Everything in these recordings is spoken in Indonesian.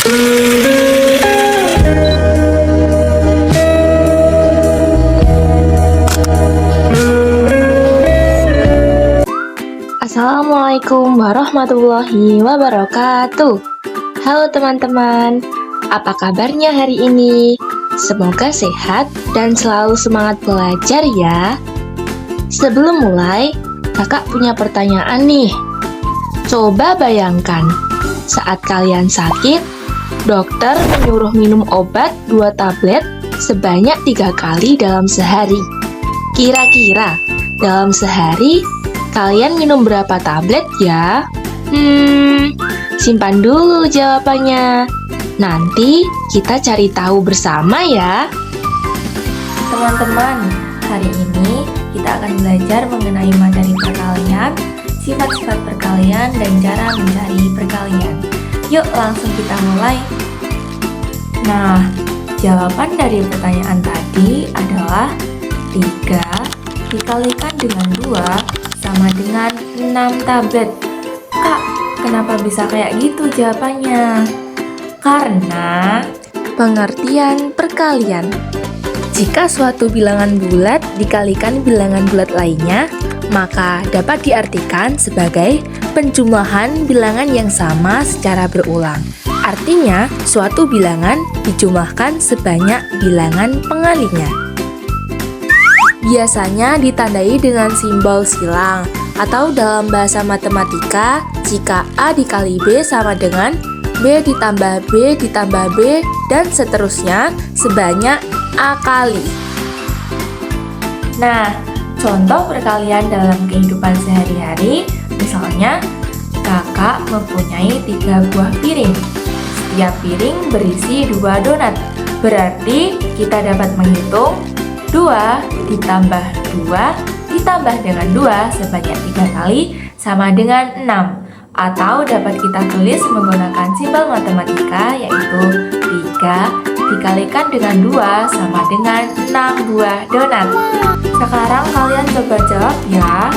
Assalamualaikum warahmatullahi wabarakatuh. Halo teman-teman, apa kabarnya hari ini? Semoga sehat dan selalu semangat belajar ya. Sebelum mulai, kakak punya pertanyaan nih. Coba bayangkan, saat kalian sakit, dokter menyuruh minum obat 2 tablet sebanyak 3 kali dalam sehari. Kira-kira, dalam sehari, kalian minum berapa tablet ya? Simpan dulu jawabannya. Nanti kita cari tahu bersama ya. Teman-teman, hari ini kita akan belajar mengenai materi perkalian, sifat-sifat perkalian, dan cara mencari perkalian. Yuk langsung kita mulai. Nah, jawaban dari pertanyaan tadi adalah 3 dikalikan dengan 2 sama dengan 6 tablet. Kak, kenapa bisa kayak gitu jawabannya? Karena pengertian perkalian. Jika suatu bilangan bulat dikalikan bilangan bulat lainnya, maka dapat diartikan sebagai penjumlahan bilangan yang sama secara berulang. Artinya, suatu bilangan dijumlahkan sebanyak bilangan pengalinya. Biasanya ditandai dengan simbol silang, atau dalam bahasa matematika, jika A dikali B sama dengan B ditambah B ditambah B, dan seterusnya sebanyak A kali. Nah, contoh perkalian dalam kehidupan sehari-hari, misalnya kakak mempunyai 3 buah piring. Setiap piring berisi 2 donat, berarti kita dapat menghitung 2 ditambah 2 ditambah dengan 2 sebanyak 3 kali sama dengan 6. Atau dapat kita tulis menggunakan simbol matematika, yaitu 3 dikalikan dengan 2 sama dengan 6 buah donat. Sekarang kalian coba jawab ya.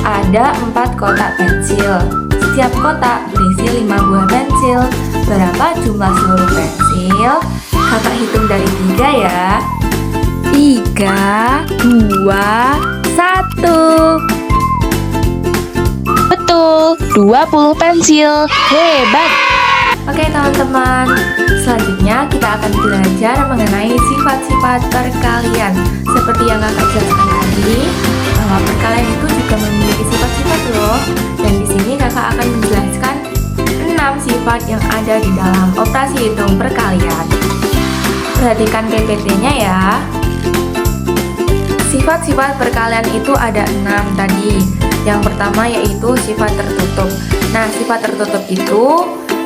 Ada 4 kotak pensil. Setiap kotak berisi 5 buah pensil. Berapa jumlah seluruh pensil? Kakak hitung dari 3 ya. 3, 2, 1. Betul, 20 pensil. Hebat! Oke teman-teman, selanjutnya kita akan belajar mengenai sifat-sifat perkalian. Seperti yang kakak jelaskan tadi, bahwa perkalian itu juga memiliki sifat-sifat loh. Dan di sini kakak akan menjelaskan 6 sifat yang ada di dalam operasi hitung perkalian. Perhatikan PPT-nya ya. Sifat-sifat perkalian itu ada 6 tadi. Yang pertama yaitu sifat tertutup. Nah, sifat tertutup itu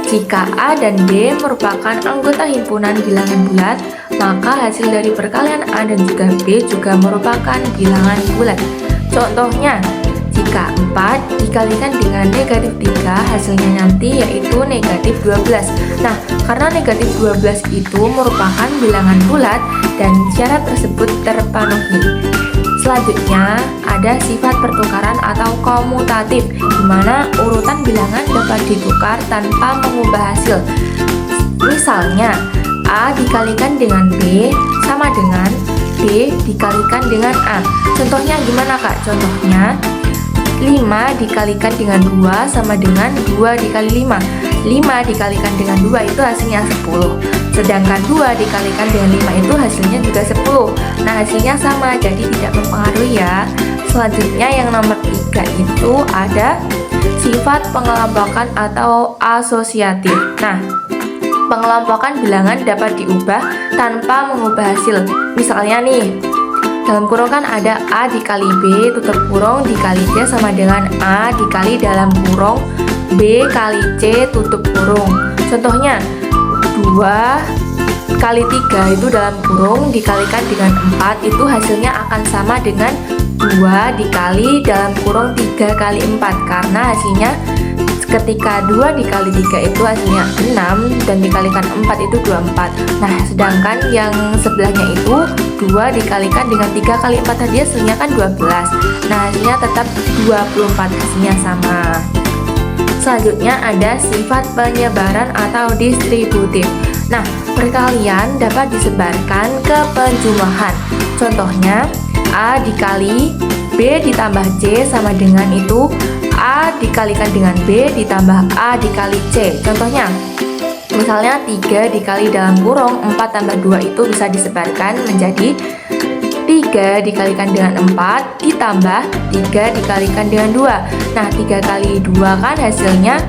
jika A dan B merupakan anggota himpunan bilangan bulat, maka hasil dari perkalian A dan juga B juga merupakan bilangan bulat. Contohnya, jika 4 dikalikan dengan negatif 3, hasilnya nanti yaitu negatif 12. Nah, karena negatif 12 itu merupakan bilangan bulat dan syarat tersebut terpenuhi. Selanjutnya, ada sifat pertukaran atau komutatif, di mana urutan bilangan dapat ditukar tanpa mengubah hasil. Misalnya, A dikalikan dengan B sama dengan B dikalikan dengan A. Contohnya gimana kak? Contohnya, 5 dikalikan dengan 2 sama dengan 2 dikali 5. 5 dikalikan dengan 2 itu hasilnya 10. Sedangkan 2 dikalikan dengan 5 itu hasilnya juga 10. Nah, hasilnya sama, jadi tidak mempengaruhi ya. Selanjutnya yang nomor 3 itu ada sifat pengelompokan atau asosiatif. Nah, pengelompokan bilangan dapat diubah tanpa mengubah hasil. Misalnya nih, dalam kurung kan ada A dikali B tutup kurung dikali C sama dengan A dikali dalam kurung B kali C tutup kurung. Contohnya 2 kali 3 itu dalam kurung dikalikan dengan 4 itu hasilnya akan sama dengan 2 dikali dalam kurung 3 kali 4, karena hasilnya ketika 2 dikali 3 itu hasilnya 6 dan dikalikan 4 itu 24. Nah, sedangkan yang sebelahnya itu 2 dikalikan dengan 3 kali 4 tadi hasilnya kan 12. Nah, hasilnya tetap 24, hasilnya sama. Selanjutnya ada sifat penyebaran atau distributif. Nah, perkalian dapat disebarkan ke penjumlahan. Contohnya, A dikali B ditambah C sama dengan itu A dikalikan dengan B ditambah A dikali C. Contohnya, misalnya 3 dikali dalam kurung 4 tambah 2 itu bisa disebarkan menjadi 3 dikalikan dengan 4 ditambah 3 dikalikan dengan 2. Nah, 3 kali 2 kan hasilnya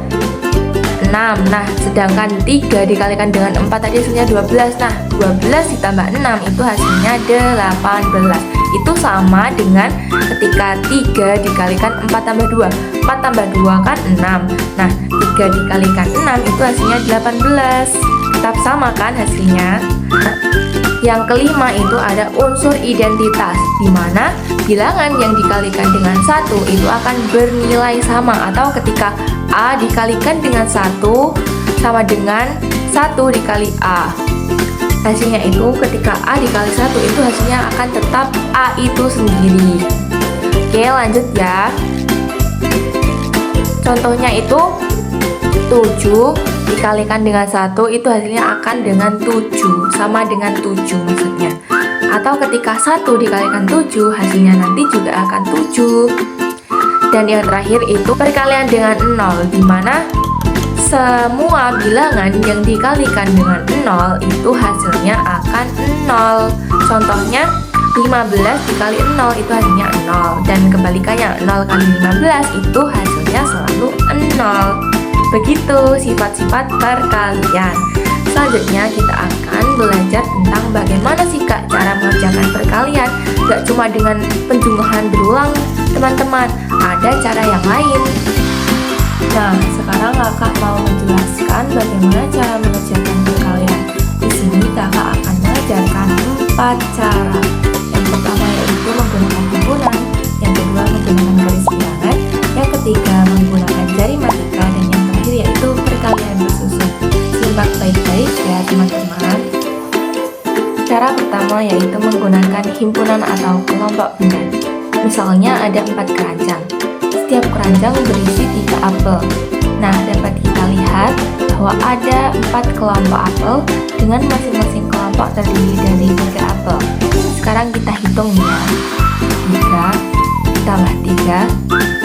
6. Nah, sedangkan 3 dikalikan dengan 4 tadi hasilnya 12. Nah, 12 ditambah 6 itu hasilnya 18. Itu sama dengan ketika 3 dikalikan 4 tambah 2. 4 tambah 2 kan 6. Nah, 3 dikalikan 6 itu hasilnya 18. Tetap sama kan hasilnya? Yang kelima itu ada unsur identitas, di mana bilangan yang dikalikan dengan 1 itu akan bernilai sama, atau ketika A dikalikan dengan 1 sama dengan 1 dikali A. Hasilnya itu ketika A dikali 1 itu hasilnya akan tetap A itu sendiri. Oke, lanjut ya. Contohnya itu 7 dikalikan dengan 1 itu hasilnya akan dengan 7, sama dengan 7 maksudnya. Atau ketika 1 dikalikan 7 hasilnya nanti juga akan 7. Dan yang terakhir itu perkalian dengan 0, di mana semua bilangan yang dikalikan dengan 0 itu hasilnya akan 0. Contohnya 15 dikali 0 itu hasilnya 0, dan kebalikannya 0 kali 15 itu hasilnya selalu 0. Begitu sifat-sifat perkalian. Selanjutnya kita akan belajar tentang bagaimana sih Kak cara mengerjakan perkalian. Gak cuma dengan penjumlahan berulang teman-teman, ada cara yang lain. Nah, sekarang Kakak mau menjelaskan bagaimana cara mengerjakan perkalian. Di sini Kakak akan mengajarkan 4 cara. Yang pertama yaitu menggunakan himpunan, yang kedua menggunakan garis bilangan, yang ketiga menggunakan jari matika, dan yang terakhir yaitu perkalian bersusun. Simak baik-baik ya teman-teman. Cara pertama yaitu menggunakan himpunan atau kelompok benda. Misalnya ada 4 keranjang. Setiap keranjang berisi 3 apel. Nah, dapat kita lihat bahwa ada 4 kelompok apel dengan masing-masing kelompok terdiri dari 3 apel. Sekarang kita hitung ya. 3 ditambah 3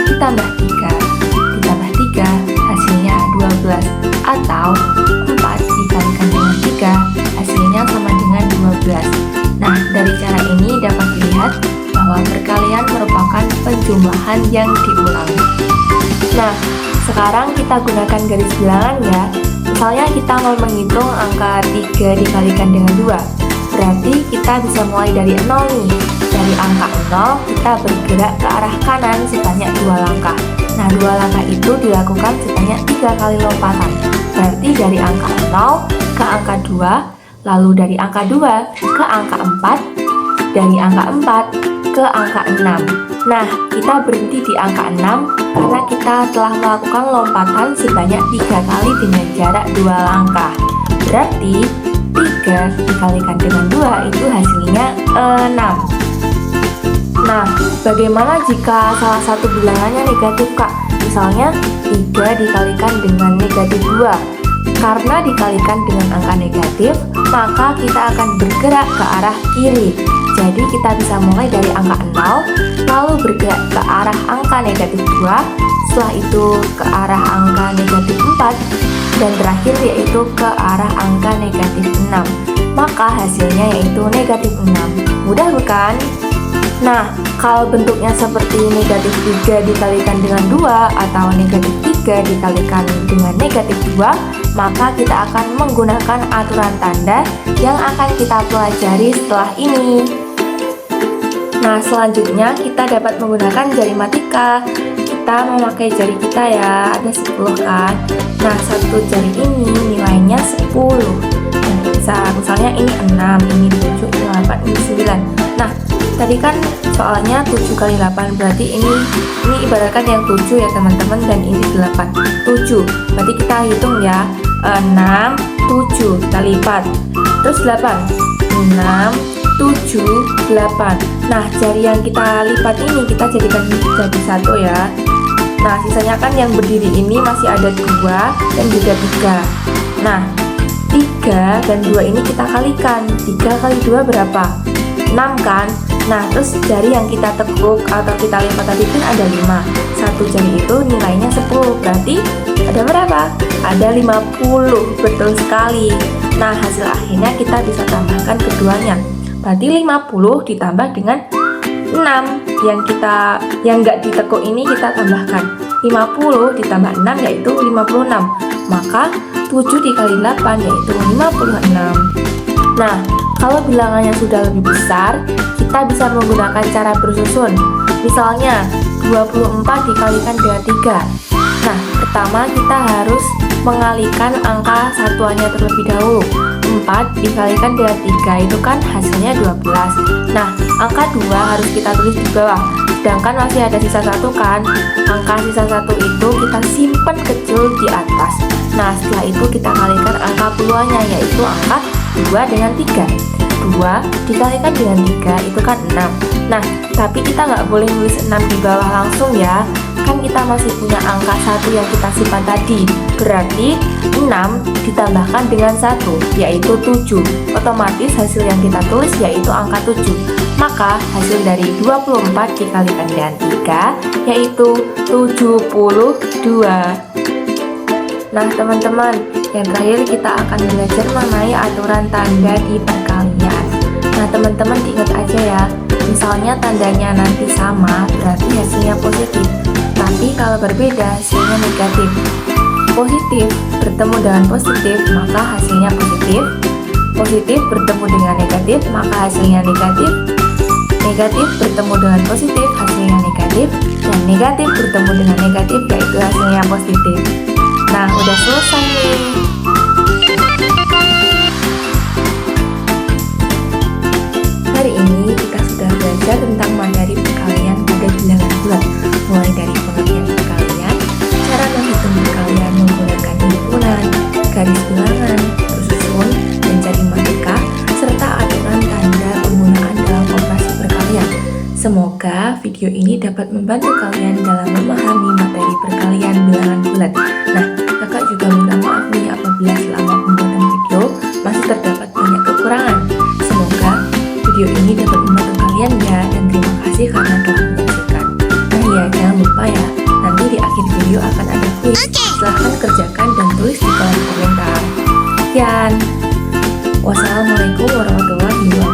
ditambah 3 ditambah 3 hasilnya 12, atau 4 dikalikan dengan 3 hasilnya sama dengan 12. Nah, dari cara ini dapat dilihat bahwa perkalian merupakan penjumlahan yang diulangi. Nah, sekarang kita gunakan garis bilangan ya. Misalnya kita mau menghitung angka 3 dikalikan dengan 2. Berarti kita bisa mulai dari 0 nih. Dari angka 0 kita bergerak ke arah kanan sebanyak 2 langkah. Nah, 2 langkah itu dilakukan sebanyak 3 kali lompatan. Berarti dari angka 0 ke angka 2, lalu dari angka 2 ke angka 4, dari angka 4 ke angka 6. Nah, kita berhenti di angka 6 karena kita telah melakukan lompatan sebanyak 3 kali dengan jarak 2 langkah. Berarti 3 dikalikan dengan 2 itu hasilnya 6. Nah, bagaimana jika salah satu bilangannya negatif Kak? Misalnya 3 dikalikan dengan negatif 2. Karena dikalikan dengan angka negatif, maka kita akan bergerak ke arah kiri. Jadi kita bisa mulai dari angka 0, lalu bergerak ke arah angka negatif 2, setelah itu ke arah angka negatif 4, dan terakhir yaitu ke arah angka negatif 6. Maka hasilnya yaitu negatif 6. Mudah bukan? Nah, kalau bentuknya seperti negatif 3 dikalikan dengan 2 atau negatif 3 dikalikan dengan negatif 2, maka kita akan menggunakan aturan tanda yang akan kita pelajari setelah ini. Nah, selanjutnya kita dapat menggunakan jari matika. Kita memakai jari kita ya, ada 10 kan. Nah, satu jari ini nilainya 10. Dan bisa, misalnya ini 6, ini 7, ini 8, ini 9. Nah, tadi kan soalnya 7 kali 8, berarti ini ibaratkan yang 7 ya teman-teman, dan ini 8. 7, berarti kita hitung ya, 6, 7, kita lipat. Terus 8, 6, 7, 8. Nah, jari yang kita lipat ini kita jadikan jadi 1 ya. Nah, sisanya kan yang berdiri ini masih ada 2 dan juga 3. Nah, 3 dan 2 ini kita kalikan. 3 kali 2 berapa? 6 kan? Nah, terus jari yang kita tekuk atau kita lipat tadi kan ada 5. Satu jari itu nilainya 10. Berarti ada berapa? Ada 50. Betul sekali. Nah, hasil akhirnya kita bisa tambahkan keduanya. Berarti 50 ditambah dengan 6 yang nggak ditekuk ini kita tambahkan. 50 ditambah 6 yaitu 56. Maka 7 dikali 8 yaitu 56. Nah, kalau bilangannya sudah lebih besar, kita bisa menggunakan cara bersusun. Misalnya 24 dikalikan dengan 3. Nah, pertama kita harus mengalihkan angka satuannya terlebih dahulu. 4 dikalikan dengan 3 itu kan hasilnya 12. Nah, angka 2 harus kita tulis di bawah. Sedangkan masih ada sisa 1 kan. Angka sisa 1 itu kita simpan kecil di atas. Nah, setelah itu kita kalikan angka puluhannya, yaitu angka 2 dengan 3. 2 dikalikan dengan 3 itu kan 6. Nah, tapi kita nggak boleh nulis 6 di bawah langsung ya. Kan kita masih punya angka 1 yang kita simpan tadi. Berarti 6 ditambahkan dengan 1 yaitu 7. Otomatis hasil yang kita tulis yaitu angka 7. Maka hasil dari 24 dikalikan dengan 3 yaitu 72. Nah, teman-teman, yang terakhir kita akan belajar mengenai aturan tanda di perkalian. Nah, teman-teman diingat aja ya. Misalnya tandanya nanti sama, berarti hasilnya positif. Tapi kalau berbeda, hasilnya negatif. Positif bertemu dengan positif, maka hasilnya positif. Positif bertemu dengan negatif, maka hasilnya negatif. Negatif bertemu dengan positif, hasilnya negatif. Dan negatif bertemu dengan negatif, yaitu hasilnya positif. Nah, udah selesai nih. Hari ini kita sudah belajar tentang materi perkalian pada bilangan bulat, mulai dari pengertian perkalian, cara menghitung perkalian menggunakan himpunan, garis bilangan, bersusun, mencari marka, serta aturan tanda penggunaan dalam operasi perkalian. Semoga video ini dapat membantu kalian dalam memahami materi perkalian bilangan bulat. Nah, kakak juga minta maaf nih apabila selama pembuatan video masih terdapat banyak kekurangan. Semoga video ini dapat membantu kalian ya, dan terima kasih karena telah menyaksikan. Nah ya, jangan lupa ya, nanti di akhir video akan ada kuis. Silahkan kerjakan dan tulis di kolom komentar. Sekian. Wassalamualaikum warahmatullahi wabarakatuh.